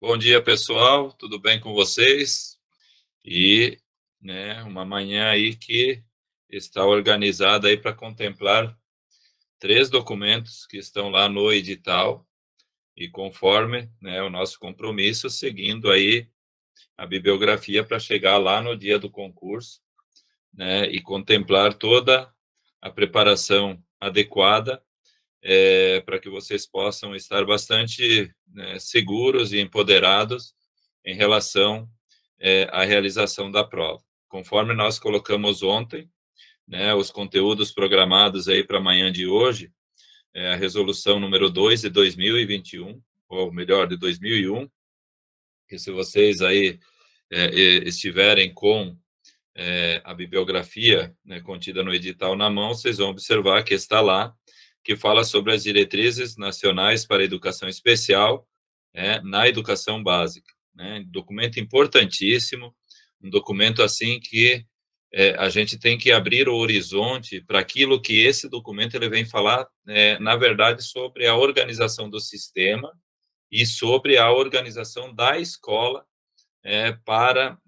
Bom dia, pessoal. Tudo bem com vocês? E, uma manhã aí que está organizada aí para contemplar três documentos que estão lá no edital e conforme, o nosso compromisso, seguindo aí a bibliografia para chegar lá no dia do concurso, e contemplar toda a preparação adequada para que vocês possam estar bastante, seguros e empoderados em relação à realização da prova. Conforme nós colocamos ontem, os conteúdos programados aí para amanhã de hoje, a resolução número 2 de 2021, ou melhor, de 2001, que se vocês aí estiverem com a bibliografia, contida no edital na mão, vocês vão observar que está lá, que fala sobre as diretrizes nacionais para a educação especial, na educação básica, documento importantíssimo, um documento assim que a gente tem que abrir o horizonte para aquilo que esse documento ele vem falar, na verdade, sobre a organização do sistema e sobre a organização da escola para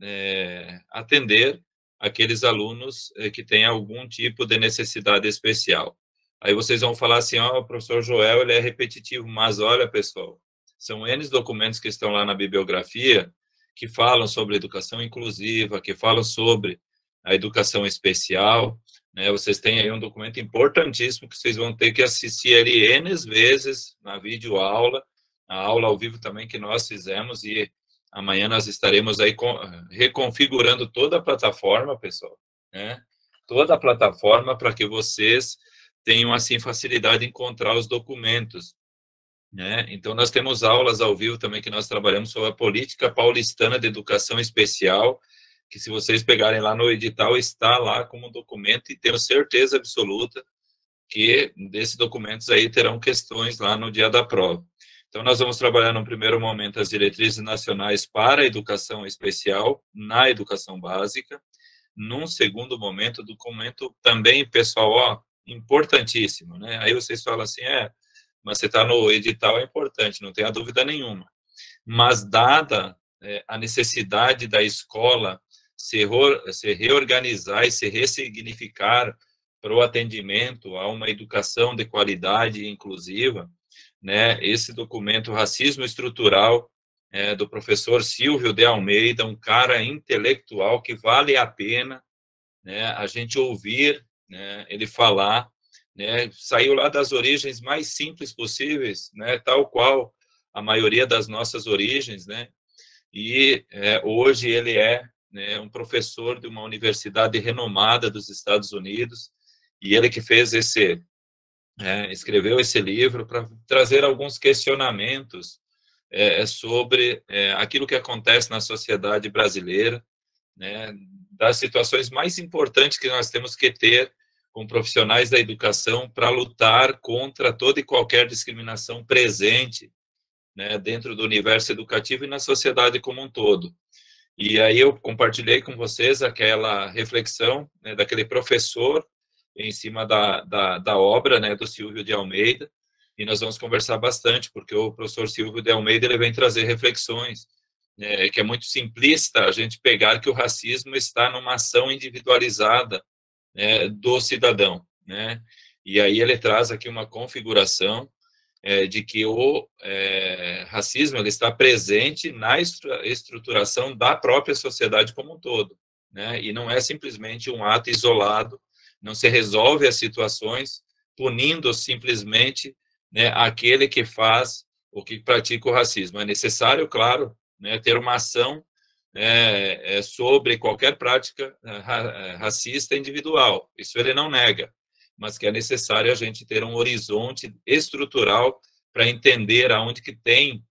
atender aqueles alunos que têm algum tipo de necessidade especial. Aí vocês vão falar assim, o professor Joel, ele é repetitivo, mas olha, pessoal, são N documentos que estão lá na bibliografia que falam sobre educação inclusiva, que falam sobre a educação especial, vocês têm aí um documento importantíssimo que vocês vão ter que assistir ele N vezes na videoaula, a aula ao vivo também que nós fizemos, e amanhã nós estaremos aí reconfigurando toda a plataforma, pessoal, toda a plataforma para que vocês tenham, assim, facilidade de encontrar os documentos, Então, nós temos aulas ao vivo também que nós trabalhamos sobre a política paulistana de educação especial, que se vocês pegarem lá no edital, está lá como documento e tenho certeza absoluta que desses documentos aí terão questões lá no dia da prova. Então, nós vamos trabalhar no primeiro momento as diretrizes nacionais para a educação especial na educação básica. Num segundo momento, documento também, pessoal, importantíssimo, Aí vocês falam assim, mas você está no edital, é importante, não tenha dúvida nenhuma. Mas dada a necessidade da escola se reorganizar e se ressignificar para o atendimento a uma educação de qualidade e inclusiva, esse documento Racismo Estrutural, do professor Silvio de Almeida, um cara intelectual que vale a pena, a gente ouvir, ele falar, saiu lá das origens mais simples possíveis, tal qual a maioria das nossas origens, e hoje ele é um professor de uma universidade renomada dos Estados Unidos, e ele que fez escreveu esse livro para trazer alguns questionamentos sobre aquilo que acontece na sociedade brasileira, das situações mais importantes que nós temos que ter com profissionais da educação para lutar contra toda e qualquer discriminação presente, dentro do universo educativo e na sociedade como um todo. E aí eu compartilhei com vocês aquela reflexão daquele professor em cima da obra, do Silvio de Almeida, e nós vamos conversar bastante, porque o professor Silvio de Almeida ele vem trazer reflexões, que é muito simplista a gente pegar que o racismo está numa ação individualizada do cidadão, E aí ele traz aqui uma configuração de que o racismo ele está presente na estruturação da própria sociedade como um todo, E não é simplesmente um ato isolado, não se resolve as situações punindo simplesmente aquele que faz ou que pratica o racismo. É necessário, claro, ter uma ação sobre qualquer prática racista individual. Isso ele não nega, mas que é necessário a gente ter um horizonte estrutural para entender aonde que tem,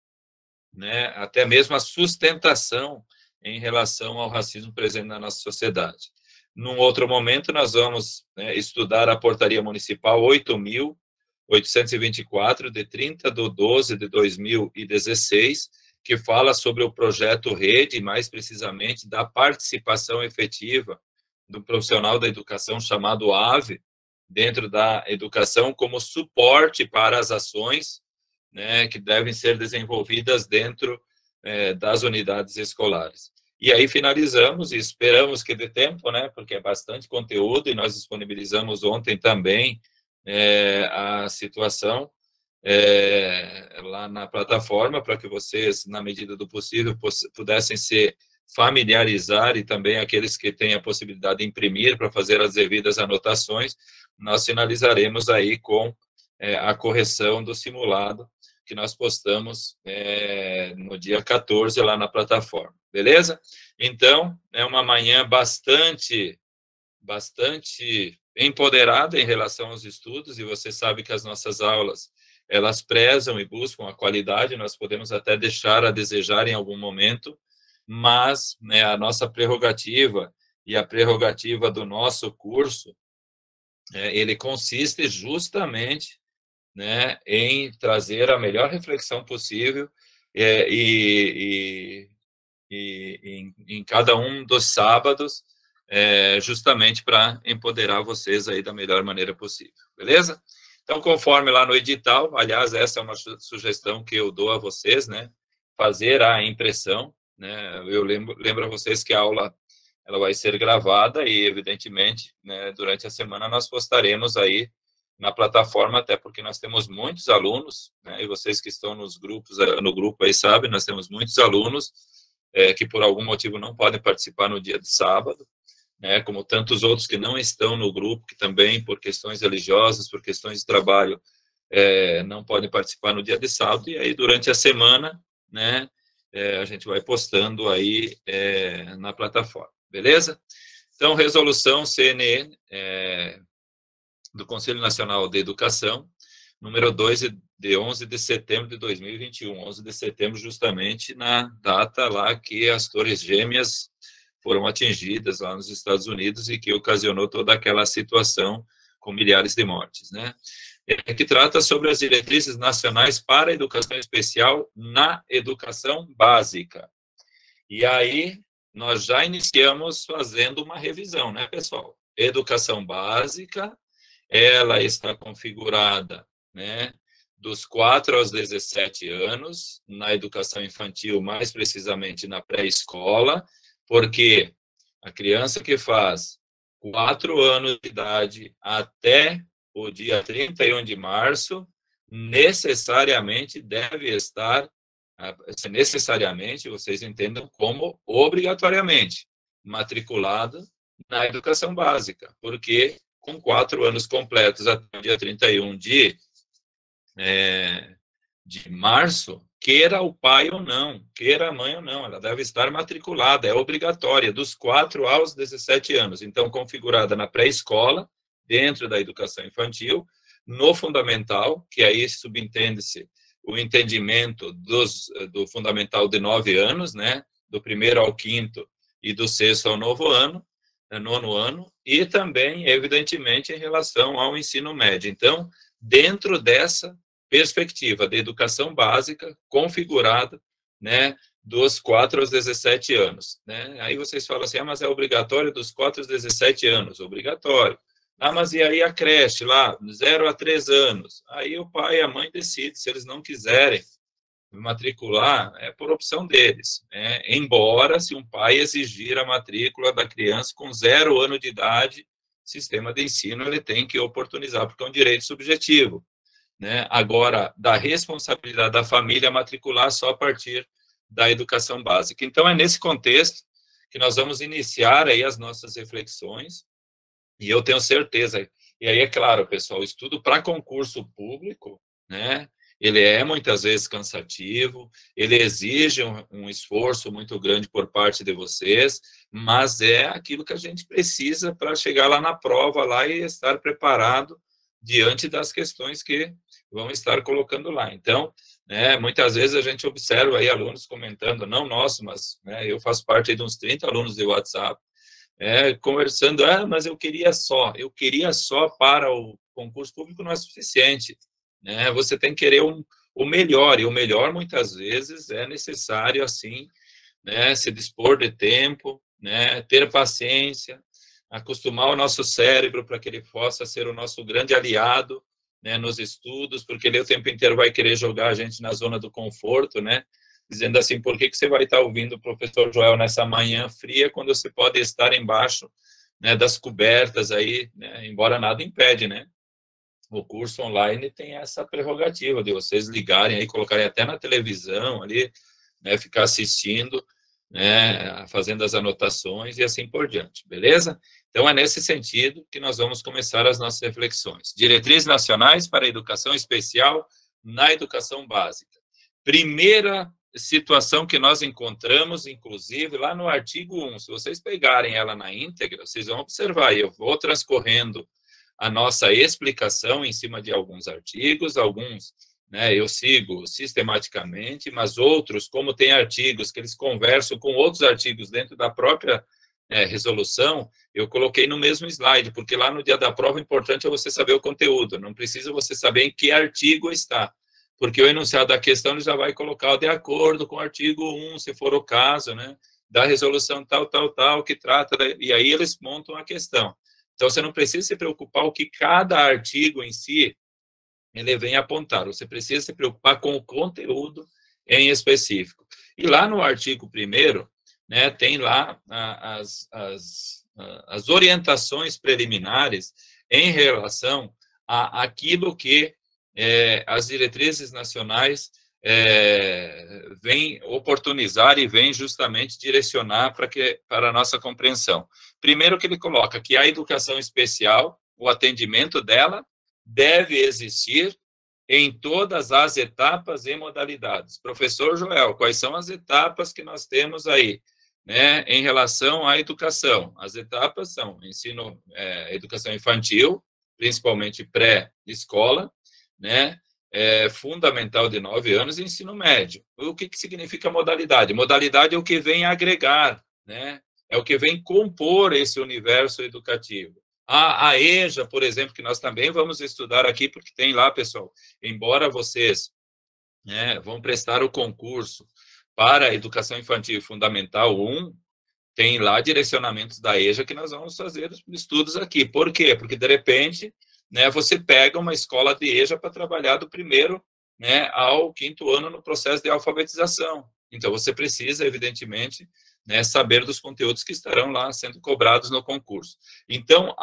até mesmo a sustentação em relação ao racismo presente na nossa sociedade. Num outro momento, nós vamos estudar a Portaria Municipal 8.824, de 30/12/2016, que fala sobre o projeto Rede, mais precisamente da participação efetiva do profissional da educação chamado AVE, dentro da educação como suporte para as ações, que devem ser desenvolvidas dentro das unidades escolares. E aí finalizamos e esperamos que dê tempo, né, porque é bastante conteúdo, e nós disponibilizamos ontem também a situação lá na plataforma, para que vocês, na medida do possível, pudessem se familiarizar, e também aqueles que têm a possibilidade de imprimir para fazer as devidas anotações. Nós finalizaremos aí com a correção do simulado que nós postamos no dia 14 lá na plataforma, beleza? Então, é uma manhã bastante empoderada em relação aos estudos, e você sabe que as nossas aulas, elas prezam e buscam a qualidade. Nós podemos até deixar a desejar em algum momento, mas, né, a nossa prerrogativa e a prerrogativa do nosso curso, ele consiste justamente, né, em trazer a melhor reflexão possível em cada um dos sábados, justamente para empoderar vocês aí da melhor maneira possível, beleza? Então, conforme lá no edital, aliás, essa é uma sugestão que eu dou a vocês, né, fazer a impressão, né, eu lembro a vocês que a aula ela vai ser gravada e, evidentemente, né, durante a semana nós postaremos aí na plataforma, até porque nós temos muitos alunos, né, e vocês que estão nos grupos, no grupo aí sabem, nós temos muitos alunos que por algum motivo não podem participar no dia de sábado, né, como tantos outros que não estão no grupo, que também, por questões religiosas, por questões de trabalho, não podem participar no dia de sábado, e aí durante a semana, né, a gente vai postando aí na plataforma, beleza? Então, resolução CNE do Conselho Nacional de Educação, número 2, de 11 de setembro de 2021, 11 de setembro justamente na data lá que as Torres Gêmeas foram atingidas lá nos Estados Unidos e que ocasionou toda aquela situação com milhares de mortes, né? Que trata sobre as diretrizes nacionais para a educação especial na educação básica. E aí nós já iniciamos fazendo uma revisão, né, pessoal? Educação básica, ela está configurada, né, dos 4 aos 17 anos, na educação infantil, mais precisamente na pré-escola, porque a criança que faz 4 anos de idade até o dia 31 de março, necessariamente deve estar, necessariamente, vocês entendam como obrigatoriamente, matriculada na educação básica, porque com 4 anos completos até o dia 31 de março, queira o pai ou não, queira a mãe ou não, ela deve estar matriculada, é obrigatória, dos 4 aos 17 anos. Então, configurada na pré-escola, dentro da educação infantil, no fundamental, que aí subentende-se o entendimento do fundamental de 9 anos, né, do 1º ao 5º e do 6º ao 9º ano, e também, evidentemente, em relação ao ensino médio. Então, dentro dessa perspectiva de educação básica configurada, né, dos 4 aos 17 anos, né? Aí vocês falam assim, mas é obrigatório dos 4 aos 17 anos? Obrigatório. Ah, mas e aí a creche lá, 0 a 3 anos? Aí o pai e a mãe decidem, se eles não quiserem matricular, é por opção deles, né? Embora, se um pai exigir a matrícula da criança com 0 ano de idade, sistema de ensino ele tem que oportunizar, porque é um direito subjetivo, né? Agora, da responsabilidade da família matricular só a partir da educação básica. Então, é nesse contexto que nós vamos iniciar aí as nossas reflexões, e eu tenho certeza, e aí é claro, pessoal, o estudo para concurso público, né, ele é muitas vezes cansativo, ele exige um esforço muito grande por parte de vocês, mas é aquilo que a gente precisa para chegar lá na prova lá e estar preparado diante das questões que vão estar colocando lá. Então, né, muitas vezes a gente observa aí alunos comentando, não nosso, mas né, eu faço parte de uns 30 alunos de WhatsApp, conversando, mas eu queria só para o concurso público não é suficiente, né? Você tem que querer o melhor, e o melhor muitas vezes é necessário, assim, né, se dispor de tempo, né, ter paciência, acostumar o nosso cérebro para que ele possa ser o nosso grande aliado, né, nos estudos, porque ele o tempo inteiro vai querer jogar a gente na zona do conforto, né? dizendo assim, por que você vai estar ouvindo o professor Joel nessa manhã fria, quando você pode estar embaixo, né, das cobertas aí, né, embora nada impede, né? O curso online tem essa prerrogativa de vocês ligarem aí, colocarem até na televisão ali, né, ficar assistindo, né, fazendo as anotações e assim por diante, beleza? Então, é nesse sentido que nós vamos começar as nossas reflexões. Diretrizes nacionais para a educação especial na educação básica. Primeira situação que nós encontramos, inclusive, lá no artigo 1, se vocês pegarem ela na íntegra, vocês vão observar, eu vou transcorrendo a nossa explicação em cima de alguns artigos, alguns, né, eu sigo sistematicamente, mas outros, como tem artigos que eles conversam com outros artigos dentro da própria resolução, eu coloquei no mesmo slide, porque lá no dia da prova o importante é você saber o conteúdo, não precisa você saber em que artigo está, porque o enunciado da questão ele já vai colocar de acordo com o artigo 1, se for o caso, né, da resolução tal, tal, tal, que trata, e aí eles montam a questão. Então, você não precisa se preocupar o que cada artigo em si ele vem apontar. Você precisa se preocupar com o conteúdo em específico. E lá no artigo 1º, né, tem lá as orientações preliminares em relação àquilo que as diretrizes nacionais vêm oportunizar e vêm justamente direcionar para a nossa compreensão. Primeiro que ele coloca que a educação especial, o atendimento dela, deve existir em todas as etapas e modalidades. Professor Joel, quais são as etapas que nós temos aí, né, em relação à educação? As etapas são ensino, educação infantil, principalmente pré-escola, né, fundamental de 9 anos e ensino médio. O que significa modalidade? Modalidade é o que vem agregar, né, é o que vem compor esse universo educativo. A EJA, por exemplo, que nós também vamos estudar aqui, porque tem lá, pessoal, embora vocês vão prestar o concurso para a Educação Infantil Fundamental 1, tem lá direcionamentos da EJA que nós vamos fazer estudos aqui. Por quê? Porque, de repente, né, você pega uma escola de EJA para trabalhar do 1º, né, ao 5º ano no processo de alfabetização. Então, você precisa, evidentemente, né, saber dos conteúdos que estarão lá sendo cobrados no concurso. Então,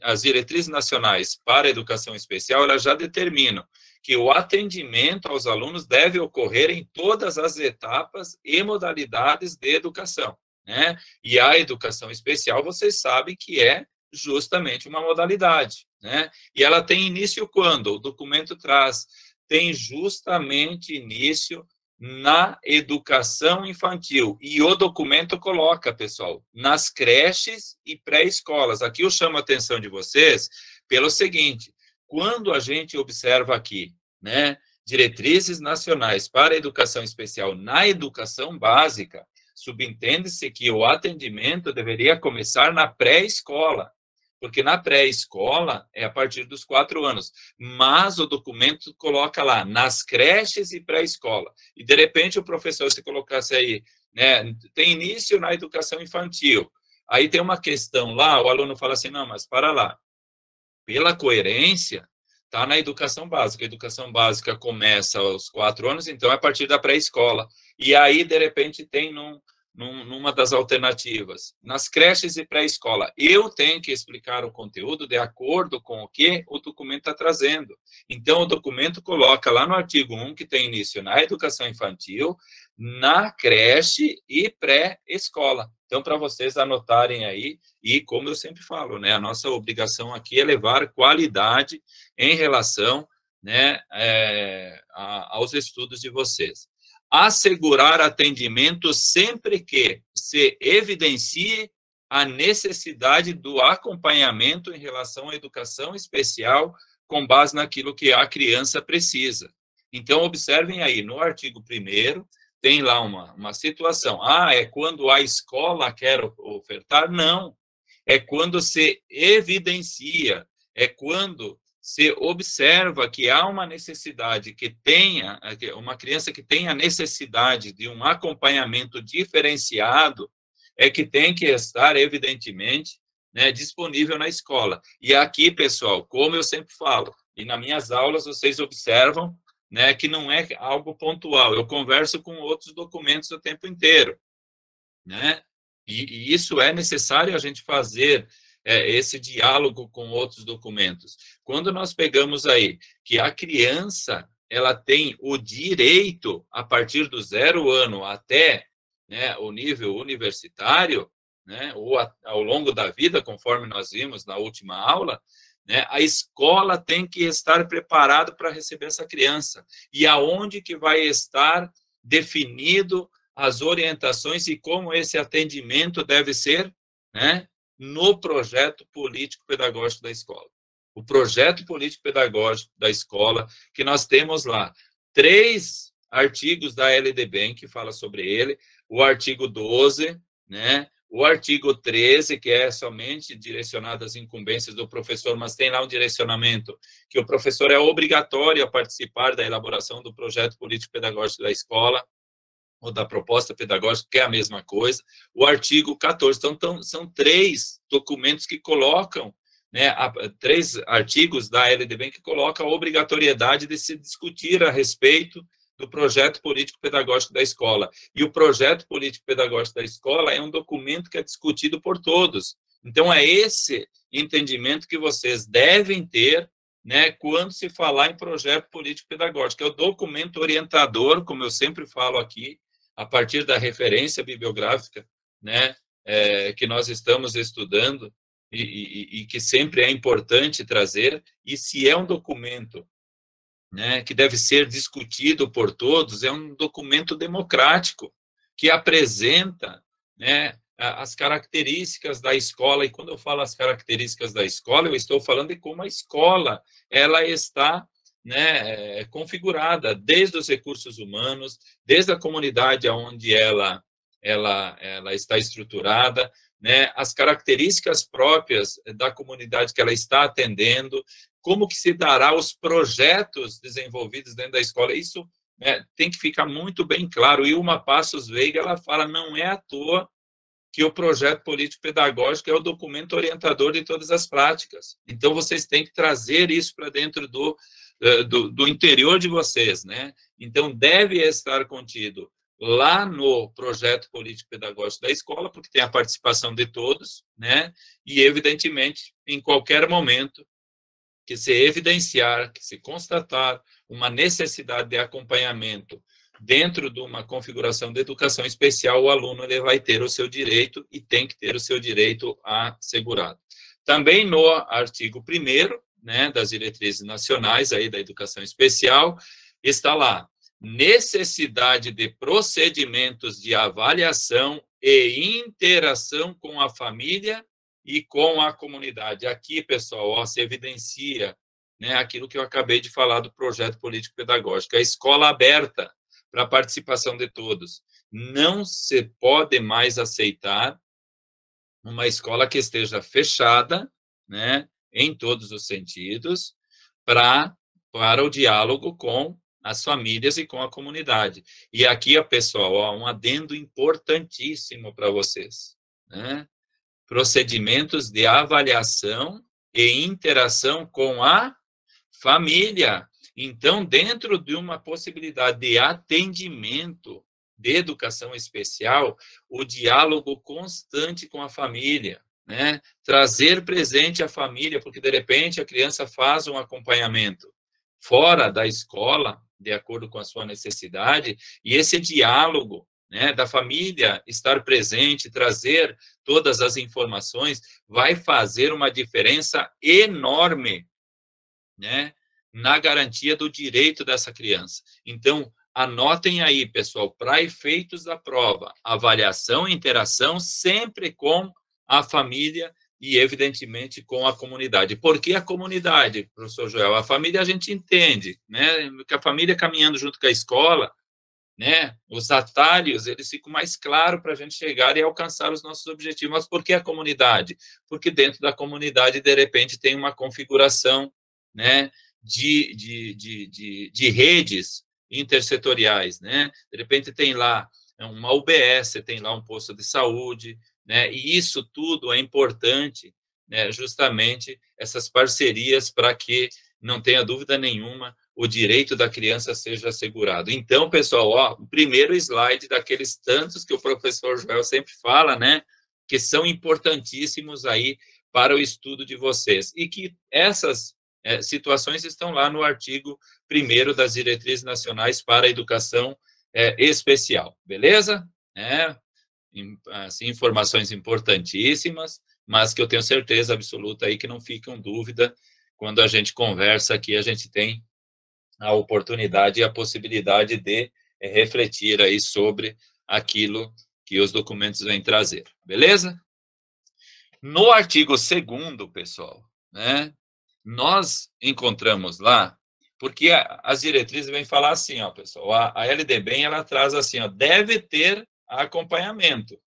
as diretrizes nacionais para a educação especial, elas já determinam que o atendimento aos alunos deve ocorrer em todas as etapas e modalidades de educação, né? E a educação especial, vocês sabem que é justamente uma modalidade, né? E ela tem início quando? O documento traz, tem justamente início na educação infantil. E o documento coloca, pessoal, nas creches e pré-escolas. Aqui eu chamo a atenção de vocês pelo seguinte, quando a gente observa aqui, né, diretrizes nacionais para a educação especial na educação básica, subentende-se que o atendimento deveria começar na pré-escola, porque na pré-escola é a partir dos 4 anos, mas o documento coloca lá, nas creches e pré-escola, e de repente o professor, se colocasse aí, né, tem início na educação infantil, aí tem uma questão lá, o aluno fala assim, não, mas para lá, pela coerência, está na educação básica. A educação básica começa aos 4 anos, então é a partir da pré-escola. E aí, de repente, tem numa das alternativas, nas creches e pré-escola, eu tenho que explicar o conteúdo de acordo com o que o documento está trazendo. Então, o documento coloca lá no artigo 1, que tem início na educação infantil, na creche e pré-escola. Então, para vocês anotarem aí, e como eu sempre falo, né, a nossa obrigação aqui é levar qualidade em relação, né, aos estudos de vocês. Assegurar atendimento sempre que se evidencie a necessidade do acompanhamento em relação à educação especial com base naquilo que a criança precisa. Então, observem aí, no artigo 1º, tem lá uma situação. É quando a escola quer ofertar? Não. É quando se evidencia, é quando se observa que há uma necessidade que tenha, uma criança que tenha necessidade de um acompanhamento diferenciado, é que tem que estar, evidentemente, né, disponível na escola. E aqui, pessoal, como eu sempre falo, e nas minhas aulas vocês observam, né, que não é algo pontual. Eu converso com outros documentos o tempo inteiro, né? E isso é necessário a gente fazer esse diálogo com outros documentos. Quando nós pegamos aí que a criança ela tem o direito, a partir do 0 ano até, né, o nível universitário, né, ou ao longo da vida, conforme nós vimos na última aula, né, a escola tem que estar preparada para receber essa criança. E aonde que vai estar definido as orientações e como esse atendimento deve ser, né, no projeto político-pedagógico da escola. O projeto político-pedagógico da escola, que nós temos lá 3 artigos da LDB que fala sobre ele, o artigo 12, né, o artigo 13, que é somente direcionado às incumbências do professor, mas tem lá um direcionamento que o professor é obrigatório a participar da elaboração do projeto político-pedagógico da escola, ou da proposta pedagógica, que é a mesma coisa, o artigo 14. Então, são 3 documentos que colocam, né, 3 artigos da LDB que colocam a obrigatoriedade de se discutir a respeito do projeto político-pedagógico da escola. E o projeto político-pedagógico da escola é um documento que é discutido por todos. Então, é esse entendimento que vocês devem ter, né, quando se falar em projeto político-pedagógico, é o documento orientador, como eu sempre falo aqui, a partir da referência bibliográfica, né, que nós estamos estudando e que sempre é importante trazer, e se é um documento, né, que deve ser discutido por todos, é um documento democrático, que apresenta, né, as características da escola, e quando eu falo as características da escola, eu estou falando de como a escola ela está, né, configurada, desde os recursos humanos, desde a comunidade onde ela está estruturada, né, as características próprias da comunidade que ela está atendendo, como que se dará os projetos desenvolvidos dentro da escola. Isso, né, tem que ficar muito bem claro. E Ilma Passos Veiga, ela fala, não é à toa que o projeto político-pedagógico é o documento orientador de todas as práticas. Então, vocês têm que trazer isso para dentro do interior de vocês, né? Então, deve estar contido lá no projeto político-pedagógico da escola, porque tem a participação de todos, né? E, evidentemente, em qualquer momento, que se evidenciar, que se constatar uma necessidade de acompanhamento dentro de uma configuração de educação especial, o aluno ele vai ter o seu direito e tem que ter o seu direito assegurado. Também no artigo 1º, né, das diretrizes nacionais aí da educação especial, está lá, necessidade de procedimentos de avaliação e interação com a família e com a comunidade. Aqui, pessoal, ó, se evidencia, né, aquilo que eu acabei de falar do projeto político-pedagógico, a escola aberta para a participação de todos. Não se pode mais aceitar uma escola que esteja fechada, né, em todos os sentidos, para o diálogo com as famílias e com a comunidade. E aqui, pessoal, ó, um adendo importantíssimo para vocês, né? Procedimentos de avaliação e interação com a família. Então, dentro de uma possibilidade de atendimento de educação especial, o diálogo constante com a família, né? Trazer presente a família, porque de repente a criança faz um acompanhamento fora da escola, de acordo com a sua necessidade, e esse diálogo, né, da família estar presente, trazer todas as informações, vai fazer uma diferença enorme, né, na garantia do direito dessa criança. Então, anotem aí, pessoal, para efeitos da prova, avaliação e interação sempre com a família e, evidentemente, com a comunidade. Por que a comunidade, professor Joel? A família a gente entende, né, que a família caminhando junto com a escola, né, os atalhos, eles ficam mais claros para a gente chegar e alcançar os nossos objetivos. Mas por que a comunidade? Porque dentro da comunidade, de repente, tem uma configuração, né, de redes intersetoriais, né? De repente tem lá uma UBS, tem lá um posto de saúde, né? E isso tudo é importante, né? Justamente essas parcerias para que, não tenha dúvida nenhuma, o direito da criança seja assegurado. Então, pessoal, ó, o primeiro slide daqueles tantos que o professor Joel sempre fala, né, que são importantíssimos aí para o estudo de vocês, e que essas situações estão lá no artigo 1º das Diretrizes Nacionais para a Educação Especial, beleza? Assim, informações importantíssimas, mas que eu tenho certeza absoluta aí que não ficam dúvida quando a gente conversa aqui, a gente tem a oportunidade e a possibilidade de refletir aí sobre aquilo que os documentos vêm trazer, beleza? No artigo 2º, pessoal, né, nós encontramos lá, porque as diretrizes vêm falar assim, ó, pessoal, a LDB, ela traz assim, ó, deve ter acompanhamento.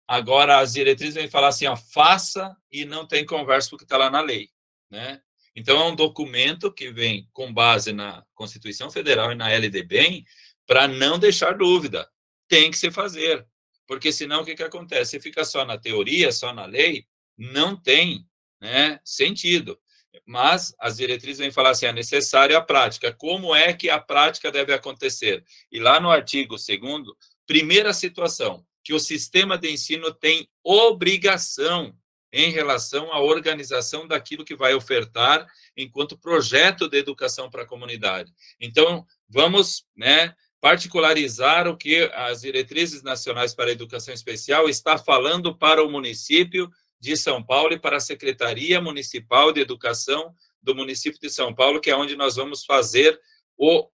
Agora, as diretrizes vêm falar assim, ó, faça e não tem conversa porque está lá na lei, né? Então, é um documento que vem com base na Constituição Federal e na LDB para não deixar dúvida. Tem que se fazer, porque senão o que acontece? Se fica só na teoria, só na lei, não tem, né, sentido. Mas as diretrizes vêm falar assim, é necessária a prática. Como é que a prática deve acontecer? E lá no artigo 2º, primeira situação, que o sistema de ensino tem obrigação em relação à organização daquilo que vai ofertar enquanto projeto de educação para a comunidade. Então, vamos, né, particularizar o que as Diretrizes Nacionais para a Educação Especial está falando para o município de São Paulo e para a Secretaria Municipal de Educação do município de São Paulo, que é onde nós vamos fazer o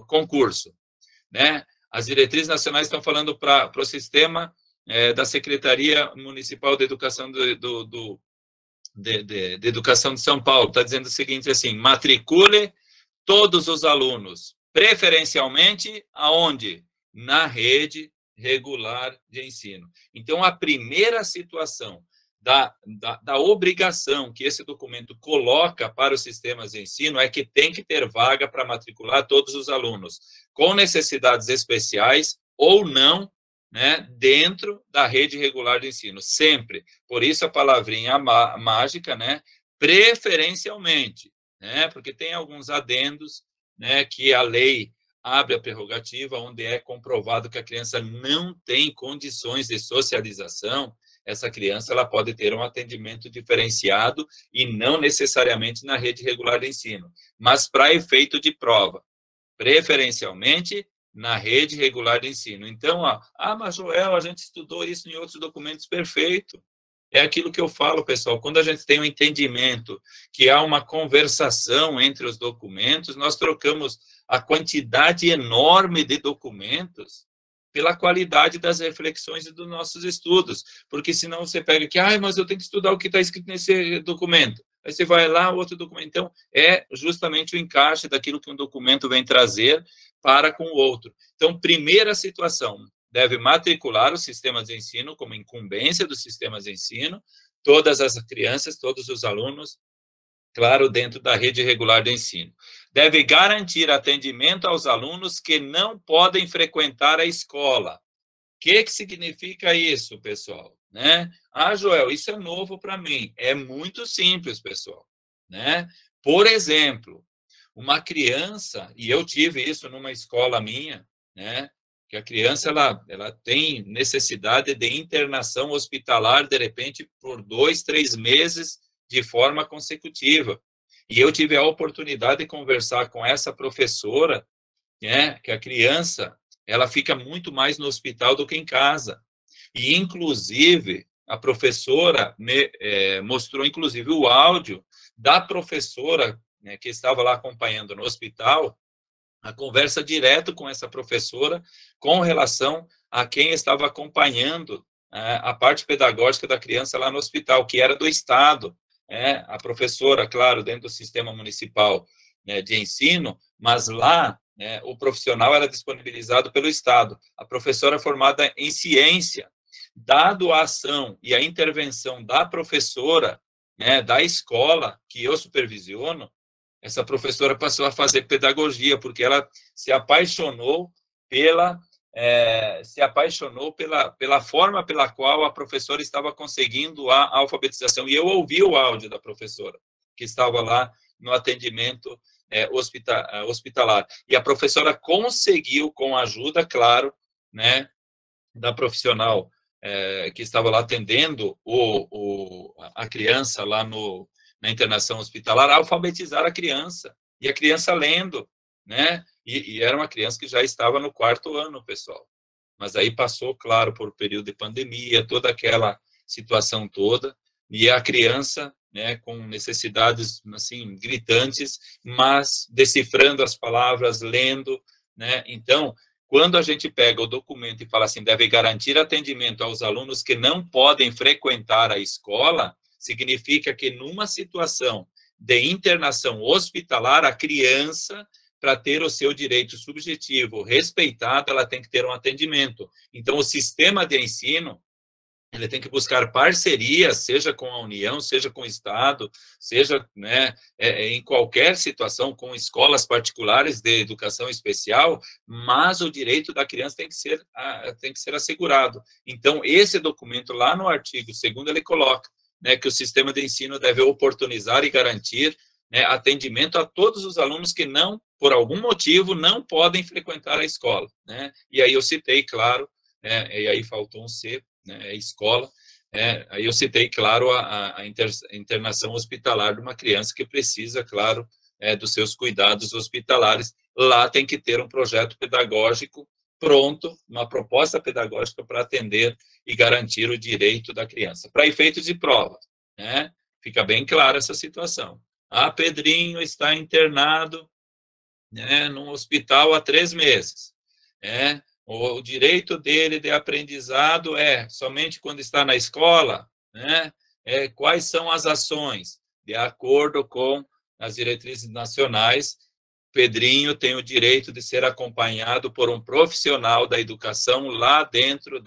concurso, né? As diretrizes nacionais estão falando para o sistema da Secretaria Municipal de Educação de Educação de São Paulo. Está dizendo o seguinte, assim, matricule todos os alunos, preferencialmente, aonde? Na rede regular de ensino. Então, a primeira situação da obrigação que esse documento coloca para os sistemas de ensino é que tem que ter vaga para matricular todos os alunos com necessidades especiais ou não, né, dentro da rede regular de ensino, sempre. Por isso a palavrinha mágica, né, preferencialmente, né, porque tem alguns adendos, né, que a lei abre a prerrogativa onde é comprovado que a criança não tem condições de socialização, essa criança ela pode ter um atendimento diferenciado e não necessariamente na rede regular de ensino, mas para efeito de prova, preferencialmente na rede regular de ensino. Então, mas Joel, a gente estudou isso em outros documentos, perfeito. É aquilo que eu falo, pessoal, quando a gente tem um entendimento que há uma conversação entre os documentos, nós trocamos a quantidade enorme de documentos pela qualidade das reflexões e dos nossos estudos, porque senão você pega aqui, mas eu tenho que estudar o que está escrito nesse documento, aí você vai lá, outro documento, então é justamente o encaixe daquilo que um documento vem trazer para com o outro. Então, primeira situação, deve matricular os sistemas de ensino como incumbência dos sistemas de ensino, todas as crianças, todos os alunos, claro, dentro da rede regular de ensino. Deve garantir atendimento aos alunos que não podem frequentar a escola. O que significa isso, pessoal? Né? Joel, isso é novo para mim. É muito simples, pessoal. Né? Por exemplo, uma criança, e eu tive isso numa escola minha, né? Que a criança ela tem necessidade de internação hospitalar, de repente, por 2, 3 meses, de forma consecutiva. E eu tive a oportunidade de conversar com essa professora, né, que a criança ela fica muito mais no hospital do que em casa. E, inclusive, a professora mostrou, inclusive, o áudio da professora, né, que estava lá acompanhando no hospital, a conversa direto com essa professora com relação a quem estava acompanhando a parte pedagógica da criança lá no hospital, que era do Estado. A professora, claro, dentro do sistema municipal, né, de ensino, mas lá, né, o profissional era disponibilizado pelo Estado. A professora formada em ciência, dado a ação e a intervenção da professora, né, da escola que eu supervisiono, essa professora passou a fazer pedagogia, porque ela se apaixonou pela forma pela qual a professora estava conseguindo a alfabetização. E eu ouvi o áudio da professora, que estava lá no atendimento hospitalar. E a professora conseguiu, com a ajuda, claro, né, da profissional que estava lá atendendo a criança lá na internação hospitalar, alfabetizar a criança, e a criança lendo, né? E era uma criança que já estava no 4º ano, pessoal. Mas aí passou, claro, por um período de pandemia, toda aquela situação toda, e a criança, né, com necessidades, assim, gritantes, mas decifrando as palavras, lendo, né? Então, quando a gente pega o documento e fala assim, deve garantir atendimento aos alunos que não podem frequentar a escola, significa que numa situação de internação hospitalar, a criança, para ter o seu direito subjetivo respeitado, ela tem que ter um atendimento. Então, o sistema de ensino, ele tem que buscar parcerias, seja com a União, seja com o Estado, seja, né, em qualquer situação, com escolas particulares de educação especial, mas o direito da criança tem que ser assegurado. Então, esse documento, lá no artigo 2º, ele coloca, né, que o sistema de ensino deve oportunizar e garantir, né, atendimento a todos os alunos que não, por algum motivo, não podem frequentar a escola, né? E aí eu citei, claro, e aí faltou um C, né, escola, aí eu citei, claro, a internação hospitalar de uma criança que precisa, claro, dos seus cuidados hospitalares. Lá tem que ter um projeto pedagógico pronto, uma proposta pedagógica para atender e garantir o direito da criança. Para efeitos de prova, né, fica bem clara essa situação. Pedrinho está internado, né, num hospital há 3 meses, né? O direito dele de aprendizado é somente quando está na escola, né? Quais são as ações? De acordo com as diretrizes nacionais, Pedrinho tem o direito de ser acompanhado por um profissional da educação lá dentro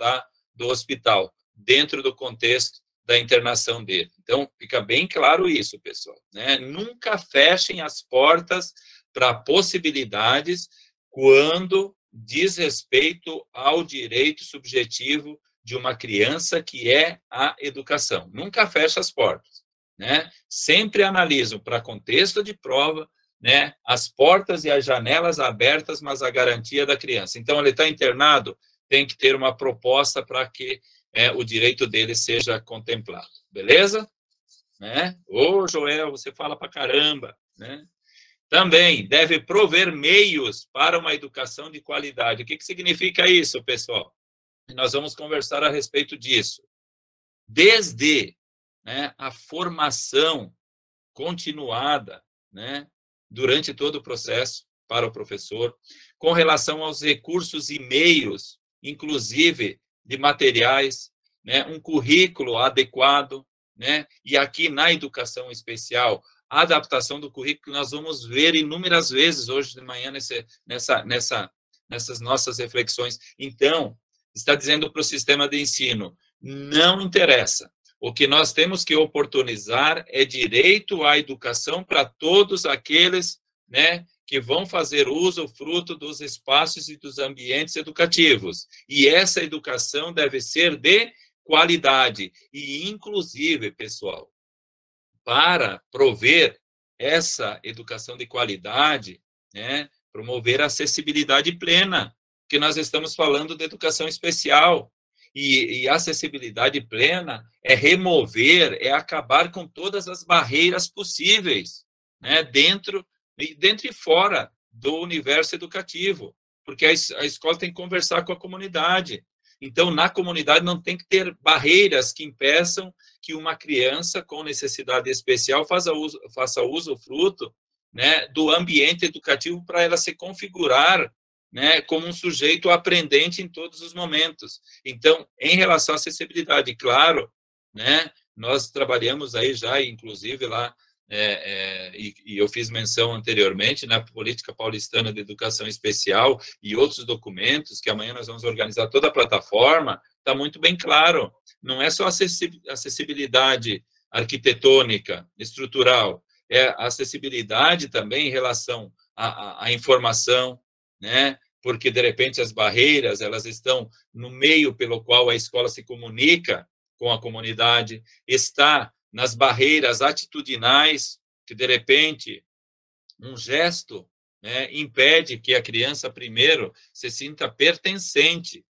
do hospital, dentro do contexto da internação dele. Então, fica bem claro isso, pessoal, né? Nunca fechem as portas para possibilidades quando diz respeito ao direito subjetivo de uma criança, que é a educação. Nunca fecha as portas, né? Sempre analisam para contexto de prova, né, as portas e as janelas abertas, mas a garantia da criança. Então, ele está internado, tem que ter uma proposta para que o direito dele seja contemplado. Beleza? Né? Ô, Joel, você fala para caramba, né? Também deve prover meios para uma educação de qualidade. O que significa isso, pessoal? Nós vamos conversar a respeito disso. Desde, né, a formação continuada, né, durante todo o processo para o professor, com relação aos recursos e meios, inclusive de materiais, né, um currículo adequado, né, e aqui na educação especial, a adaptação do currículo nós vamos ver inúmeras vezes hoje de manhã nessas nossas reflexões. Então, está dizendo para o sistema de ensino, não interessa. O que nós temos que oportunizar é direito à educação para todos aqueles, né, que vão fazer uso, fruto dos espaços e dos ambientes educativos. E essa educação deve ser de qualidade. E, inclusive, pessoal, para prover essa educação de qualidade, né, promover a acessibilidade plena, que nós estamos falando de educação especial. E acessibilidade plena é remover, é acabar com todas as barreiras possíveis, né, dentro e fora do universo educativo, porque a escola tem que conversar com a comunidade. Então, na comunidade não tem que ter barreiras que impeçam que uma criança com necessidade especial faça uso fruto, né, do ambiente educativo para ela se configurar, né, como um sujeito aprendente em todos os momentos. Então, em relação à acessibilidade, claro, né, nós trabalhamos aí já, inclusive lá, e eu fiz menção anteriormente na Política Paulistana de Educação Especial e outros documentos, que amanhã nós vamos organizar toda a plataforma, está muito bem claro. Não é só acessibilidade arquitetônica, estrutural, é acessibilidade também em relação à informação, né? Porque, de repente, as barreiras elas estão no meio pelo qual a escola se comunica com a comunidade, está nas barreiras atitudinais, que, de repente, Um gesto, né, impede que a criança, primeiro, se sinta pertencente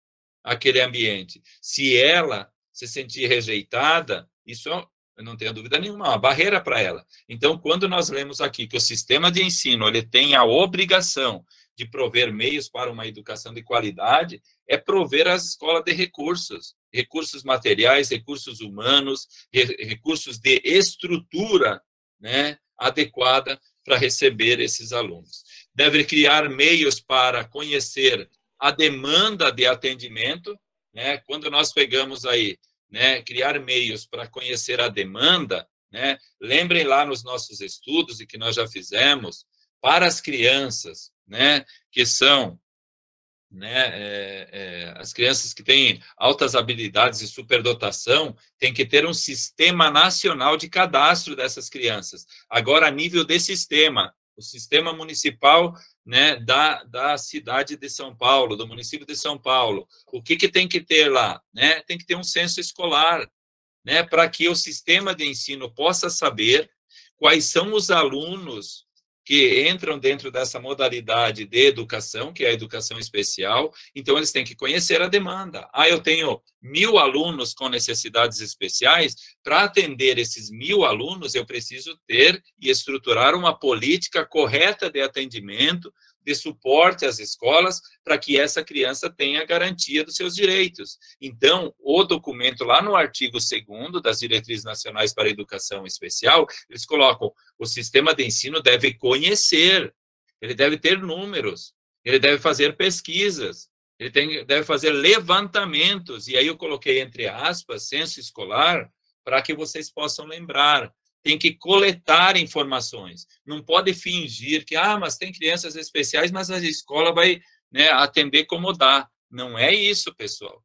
àquele ambiente. Se ela se sentir rejeitada, isso, eu não tenho dúvida nenhuma, é uma barreira para ela. Então, quando nós lemos aqui que o sistema de ensino ele tem a obrigação de prover meios para uma educação de qualidade, é prover as escolas de recursos, recursos materiais, recursos humanos, recursos de estrutura, né, adequada para receber esses alunos. Deve criar meios para conhecer a demanda de atendimento, né? Quando nós pegamos aí, né, criar meios para conhecer a demanda, né? Lembrem lá nos nossos estudos e que nós já fizemos para as crianças, né, que são, né, as crianças que têm altas habilidades e superdotação, tem que ter um sistema nacional de cadastro dessas crianças. Agora, a nível de sistema, o sistema municipal, né, da cidade de São Paulo, do município de São Paulo, o que tem que ter lá? Né? Tem que ter um censo escolar, né, para que o sistema de ensino possa saber quais são os alunos que entram dentro dessa modalidade de educação, que é a educação especial. Então, eles têm que conhecer a demanda. Eu tenho 1.000 alunos com necessidades especiais. Para atender esses 1.000 alunos, eu preciso ter e estruturar uma política correta de atendimento, de suporte às escolas, para que essa criança tenha garantia dos seus direitos. Então, o documento, lá no artigo 2º das Diretrizes Nacionais para a Educação Especial, eles colocam: o sistema de ensino deve conhecer, ele deve ter números, ele deve fazer pesquisas, ele deve fazer levantamentos, e aí eu coloquei entre aspas, censo escolar, para que vocês possam lembrar. Tem que coletar informações, não pode fingir que, mas tem crianças especiais, mas a escola vai, né, atender como dá. Não é isso, pessoal.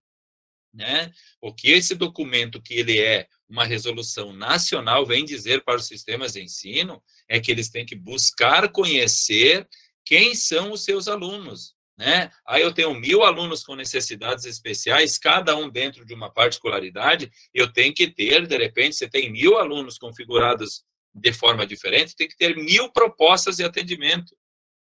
Né? O que esse documento, que ele é uma resolução nacional, vem dizer para os sistemas de ensino é que eles têm que buscar conhecer quem são os seus alunos. Né? Aí eu tenho 1.000 alunos com necessidades especiais, cada um dentro de uma particularidade, eu tenho que ter, de repente, você tem 1.000 alunos configurados de forma diferente, tem que ter 1.000 propostas de atendimento,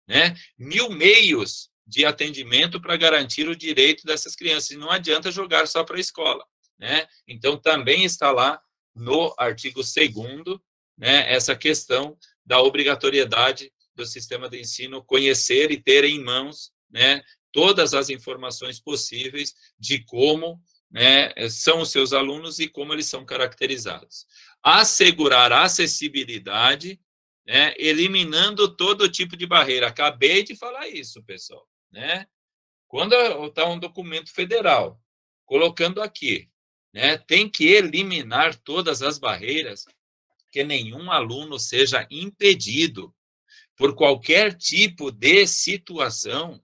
né? 1.000 meios de atendimento para garantir o direito dessas crianças. E não adianta jogar só para a escola, né? Então, também está lá no artigo 2º, né, essa questão da obrigatoriedade do sistema de ensino conhecer e ter em mãos, né, todas as informações possíveis de como, né, são os seus alunos e como eles são caracterizados. Assegurar a acessibilidade, né, eliminando todo tipo de barreira. Acabei de falar isso, pessoal. Né? Quando está um documento federal colocando aqui, né, tem que eliminar todas as barreiras, que nenhum aluno seja impedido por qualquer tipo de situação,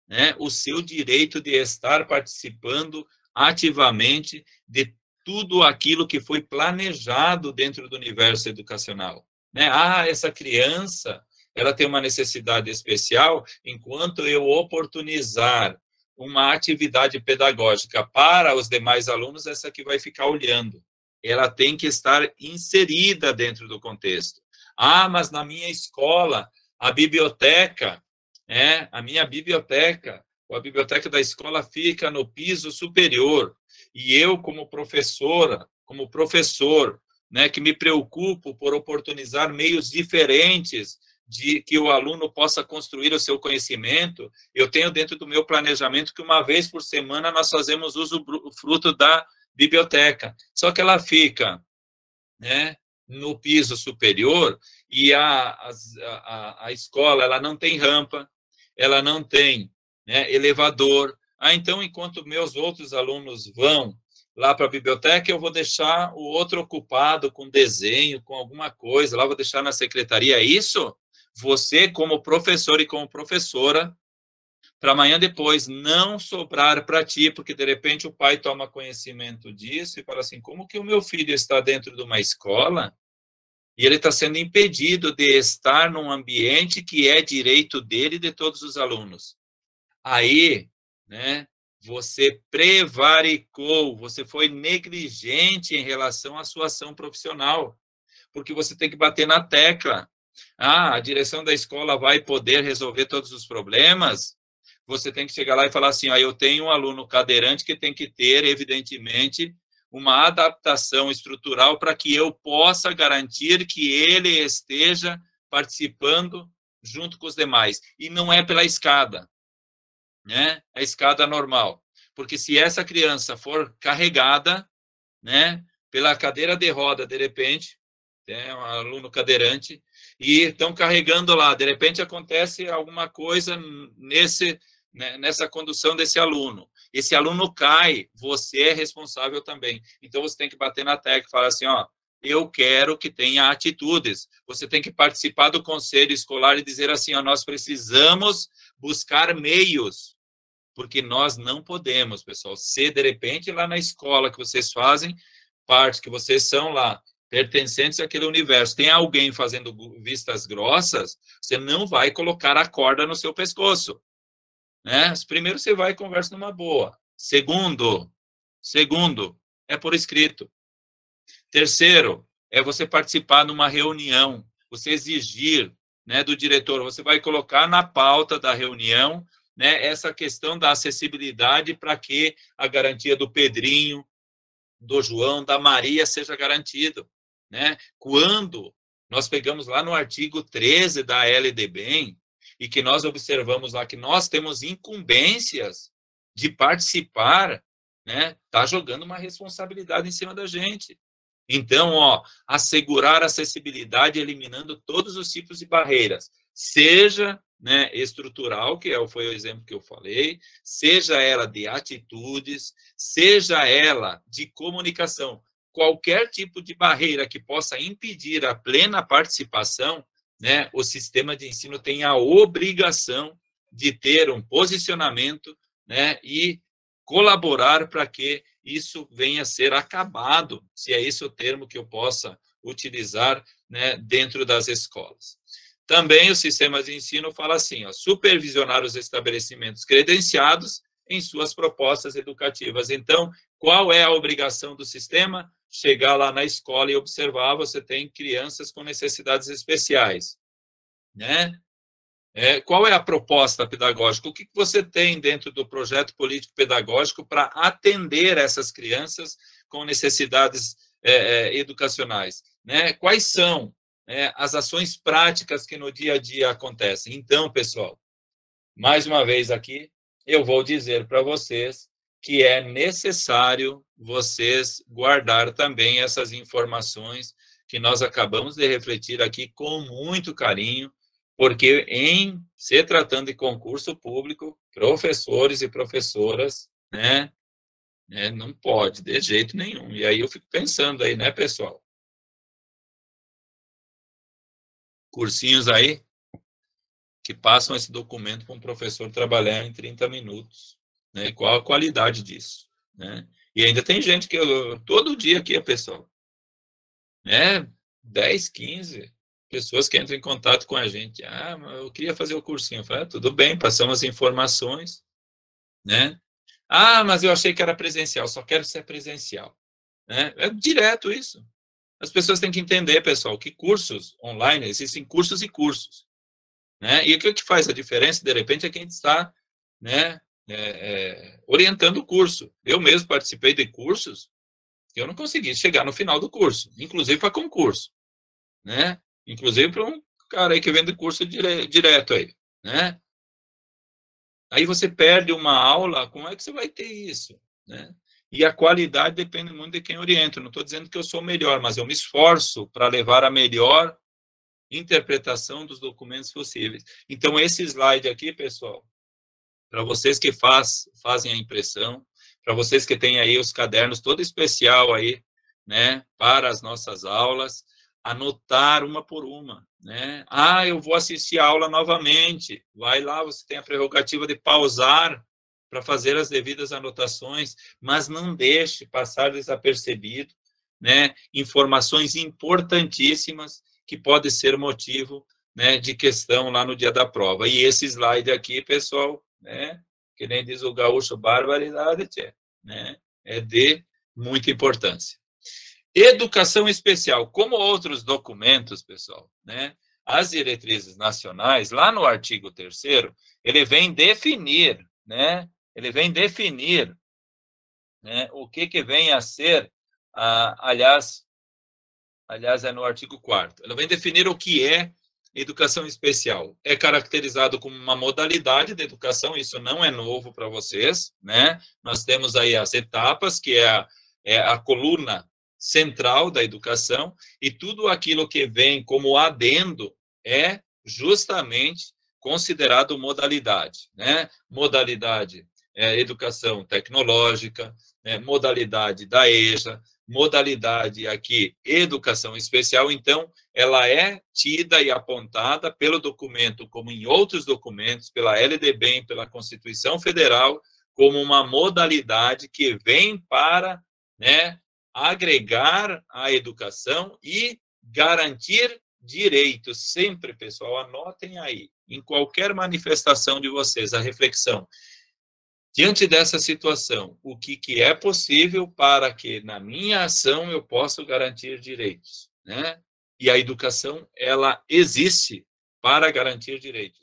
né, o seu direito de estar participando ativamente de tudo aquilo que foi planejado dentro do universo educacional. Né? Essa criança, ela tem uma necessidade especial, enquanto eu oportunizar uma atividade pedagógica para os demais alunos, essa que vai ficar olhando. Ela tem que estar inserida dentro do contexto. Mas na minha escola, a biblioteca, a minha biblioteca, a biblioteca da escola fica no piso superior, e eu, como professora, como professor, né, que me preocupo por oportunizar meios diferentes de que o aluno possa construir o seu conhecimento, eu tenho dentro do meu planejamento que uma vez por semana nós fazemos uso fruto da biblioteca. Só que ela fica, né, no piso superior, e a escola ela não tem rampa, ela não tem, né, elevador. Então, enquanto meus outros alunos vão lá para a biblioteca, eu vou deixar o outro ocupado com desenho, com alguma coisa, lá vou deixar na secretaria. Isso, você como professor e como professora, para amanhã depois não sobrar para ti, porque de repente o pai toma conhecimento disso e fala assim, como que o meu filho está dentro de uma escola e ele está sendo impedido de estar num ambiente que é direito dele e de todos os alunos. Aí, né, você prevaricou, você foi negligente em relação à sua ação profissional, porque você tem que bater na tecla. Ah, a direção da escola vai poder resolver todos os problemas? Você tem que chegar lá e falar assim, ó, eu tenho um aluno cadeirante que tem que ter, evidentemente, uma adaptação estrutural para que eu possa garantir que ele esteja participando junto com os demais. E não é pela escada, né? A escada normal. Porque se essa criança for carregada, né, pela cadeira de roda, de repente, é um aluno cadeirante, e estão carregando lá, de repente acontece alguma coisa nessa condução desse aluno. Esse aluno cai, você é responsável também. Então, você tem que bater na tecla e falar assim, ó, eu quero que tenha atitudes. Você tem que participar do conselho escolar e dizer assim, ó, nós precisamos buscar meios, porque nós não podemos, pessoal, se de repente lá na escola que vocês fazem parte, que vocês são lá, pertencentes àquele universo, tem alguém fazendo vistas grossas, você não vai colocar a corda no seu pescoço, né? Primeiro, você vai e conversa numa boa. Segundo, é por escrito. Terceiro, é você participar numa reunião, você exigir, né, do diretor, você vai colocar na pauta da reunião, né, essa questão da acessibilidade para que a garantia do Pedrinho, do João, da Maria seja garantido, né? Quando nós pegamos lá no artigo 13 da LDB e que nós observamos lá que nós temos incumbências de participar, né? Tá jogando uma responsabilidade em cima da gente. Então, ó, assegurar acessibilidade eliminando todos os tipos de barreiras, seja, né, estrutural, que foi o exemplo que eu falei, seja ela de atitudes, seja ela de comunicação, qualquer tipo de barreira que possa impedir a plena participação, né, o sistema de ensino tem a obrigação de ter um posicionamento, né, e colaborar para que isso venha a ser acabado, se é esse o termo que eu possa utilizar, né, dentro das escolas. Também o sistema de ensino fala assim, ó, supervisionar os estabelecimentos credenciados em suas propostas educativas. Então, qual é a obrigação do sistema? Chegar lá na escola e observar, você tem crianças com necessidades especiais, né? Qual é a proposta pedagógica? O que você tem dentro do projeto político-pedagógico para atender essas crianças com necessidades educacionais? Né? Quais são as ações práticas que no dia a dia acontecem? Então, pessoal, mais uma vez aqui, eu vou dizer para vocês que é necessário vocês guardar também essas informações que nós acabamos de refletir aqui com muito carinho, porque em se tratando de concurso público, professores e professoras, né, não pode, de jeito nenhum. E aí eu fico pensando aí, né, pessoal? Cursinhos aí que passam esse documento para um professor trabalhar em 30 minutos, né? Qual a qualidade disso, né? E ainda tem gente que todo dia aqui, pessoal, né? 10, 15 pessoas que entram em contato com a gente. Ah, mas eu queria fazer o cursinho. Eu falei, tudo bem, passamos as informações, né? Ah, mas eu achei que era presencial, só quero ser presencial, né? É direto isso. As pessoas têm que entender, pessoal, que cursos online, existem cursos e cursos, né? E o que faz a diferença, de repente, é quem está, né, orientando o curso. Eu mesmo participei de cursos que eu não consegui chegar no final do curso, inclusive para concurso, né? Inclusive para um cara aí que vende curso direto aí, né? Aí você perde uma aula, como é que você vai ter isso, né? E a qualidade depende muito de quem orienta. Eu não estou dizendo que eu sou melhor, mas eu me esforço para levar a melhor interpretação dos documentos possíveis. Então, esse slide aqui, pessoal, para vocês que fazem a impressão, para vocês que têm aí os cadernos todo especial aí, né, para as nossas aulas, anotar uma por uma, né? Ah, eu vou assistir a aula novamente. Vai lá, você tem a prerrogativa de pausar para fazer as devidas anotações, mas não deixe passar desapercebido, né, informações importantíssimas que pode ser motivo, né, de questão lá no dia da prova. E esse slide aqui, pessoal, né, que nem diz o gaúcho, barbaridade, tchê, né, é de muita importância. Educação especial, como outros documentos, pessoal, né, as diretrizes nacionais, lá no artigo 3º, ele vem definir, né? Ele vem definir, né, o que vem a ser, aliás, é no artigo 4º. Ela vem definir o que é educação especial. É caracterizado como uma modalidade de educação, isso não é novo para vocês, né? Nós temos aí as etapas, que é a coluna central da educação, e tudo aquilo que vem como adendo é justamente considerado modalidade, né? Modalidade educação tecnológica, né? Modalidade da EJA, modalidade aqui, educação especial, então, ela é tida e apontada pelo documento, como em outros documentos, pela LDB, pela Constituição Federal, como uma modalidade que vem para, né, agregar a educação e garantir direitos. Sempre, pessoal, anotem aí, em qualquer manifestação de vocês, a reflexão. Diante dessa situação, o que é possível para que, na minha ação, eu possa garantir direitos, né? E a educação, ela existe para garantir direitos.